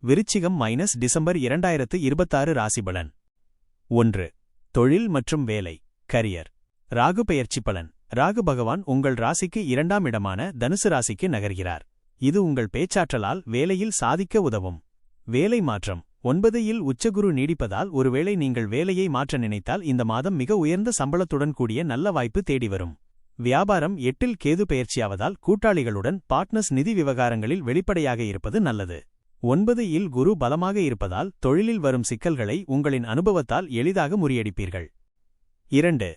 விருச்சிகம் -டிசம்பர் 2026 ராசிபலன். 1. தொழில் மற்றும் வேலை. கரியர். ராகு பெயர்ச்சி பலன். ராகு பகவான் உங்கள் ராசிக்கு 2ஆம் இடமான தனுசு ராசிக்கு நகர்கிறார். இது உங்கள் பேச்சாற்றலால் வேலையில் சாதிக்க உதவும். வேலை மாற்றம். 9இல் உச்சகுரு நீடிப்பதால் ஒருவேளை நீங்கள் வேலையை மாற்ற நினைத்தால் இந்த மாதம் மிக உயர்ந்த சம்பளத்துடன் கூடிய நல்ல வாய்ப்பு தேடி வரும். வியாபாரம். 8இல் கேது பெயர்ச்சியாவதால் கூட்டாளிகளுடன் பார்ட்னர்ஸ் நிதி விவகாரங்களில் வெளிப்படையாக இருப்பது நல்லது. 9இல் குரு பலமாக இருப்பதால் தொழிலில் வரும் சிக்கல்களை உங்களின் அனுபவத்தால் எளிதாக முறியடிப்பீர்கள். 2.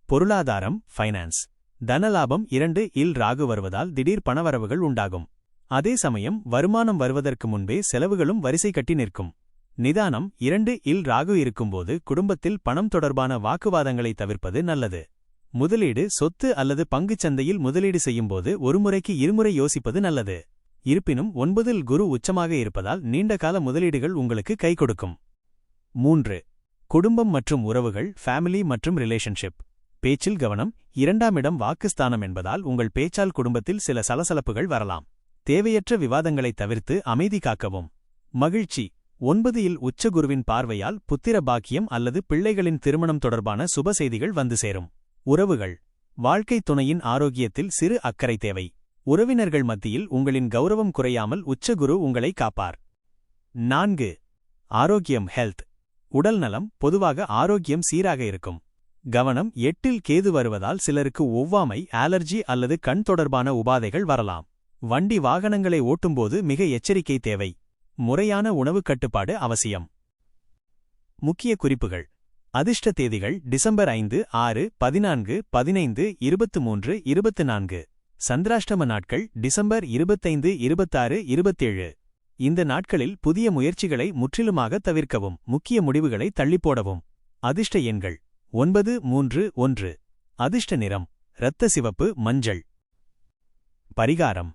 பொருளாதாரம். ஃபைனான்ஸ். தனலாபம். 2இல் ராகு வருவதால் திடீர் பணவரவுகள் உண்டாகும். அதே சமயம் வருமானம் வருவதற்கு முன்பே செலவுகளும் வரிசை கட்டி நிற்கும். நிதானம். 2இல் ராகு இருக்கும்போது குடும்பத்தில் பணம் தொடர்பான வாக்குவாதங்களை தவிர்ப்பது நல்லது. முதலீடு. சொத்து அல்லது பங்குச் சந்தையில் முதலீடு செய்யும்போது ஒருமுறைக்கு இருமுறை யோசிப்பது நல்லது. இருப்பினும் 9இல் குரு உச்சமாக இருப்பதால் நீண்டகால முதலீடுகள் உங்களுக்கு கை கொடுக்கும். 3. குடும்பம் மற்றும் உறவுகள். ஃபேமிலி மற்றும் ரிலேஷன்ஷிப். பேச்சில் கவனம். 2ஆம் இடம் வாக்குஸ்தானம் என்பதால் உங்கள் பேச்சால் குடும்பத்தில் சில சலசலப்புகள் வரலாம். தேவையற்ற விவாதங்களை தவிர்த்து அமைதி காக்கவும். மகிழ்ச்சி. 9இல் உச்சகுருவின் பார்வையால் புத்திர பாக்கியம் அல்லது பிள்ளைகளின் திருமணம் தொடர்பான சுப செய்திகள் வந்து சேரும். உறவுகள். வாழ்க்கை துணையின் ஆரோக்கியத்தில் சிறு அக்கறை தேவை. உறவினர்கள் மத்தியில் உங்களின் கௌரவம் குறையாமல் உச்சகுரு உங்களை காப்பார். 4. ஆரோக்கியம். ஹெல்த். உடல் நலம். பொதுவாக ஆரோக்கியம் சீராக இருக்கும். கவனம். 8இல் கேது வருவதால் சிலருக்கு ஒவ்வாமை, அலர்ஜி அல்லது கண் தொடர்பான உபாதைகள் வரலாம். வண்டி வாகனங்களை ஓட்டும்போது மிக எச்சரிக்கை தேவை. முறையான உணவு கட்டுப்பாடு அவசியம். முக்கிய குறிப்புகள். அதிர்ஷ்ட தேதிகள் டிசம்பர் 5, 6, 14, 15, 23, 24. சந்திராஷ்டம நாட்கள் டிசம்பர் 25, 26, 27. இந்த நாட்களில் புதிய முயற்சிகளை முற்றிலுமாக தவிர்க்கவும், முக்கிய முடிவுகளை தள்ளிப்போடவும். அதிர்ஷ்ட எண்கள் 9, 3, 1. அதிர்ஷ்ட நிறம் இரத்த சிவப்பு, மஞ்சள். பரிகாரம்.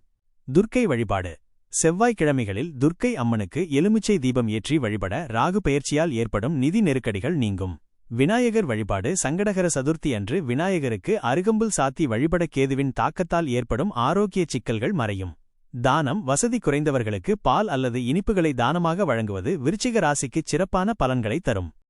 துர்க்கை வழிபாடு. செவ்வாய்க்கிழமைகளில் துர்க்கை அம்மனுக்கு எலுமிச்சை தீபம் ஏற்றி வழிபட ராகு பெயர்ச்சியால் ஏற்படும் நிதி நெருக்கடிகள் நீங்கும். விநாயகர் வழிபாடு. சங்கடகர சதுர்த்தி அன்று விநாயகருக்கு அருகம்புல் சாத்தி வழிபட கேதுவின் தாக்கத்தால் ஏற்படும் ஆரோக்கிய சிக்கல்கள் மறையும். தானம். வசதி குறைந்தவர்களுக்கு பால் அல்லது இனிப்புகளை தானமாக வழங்குவது விருச்சிக ராசிக்குச் சிறப்பான பலன்களை தரும்.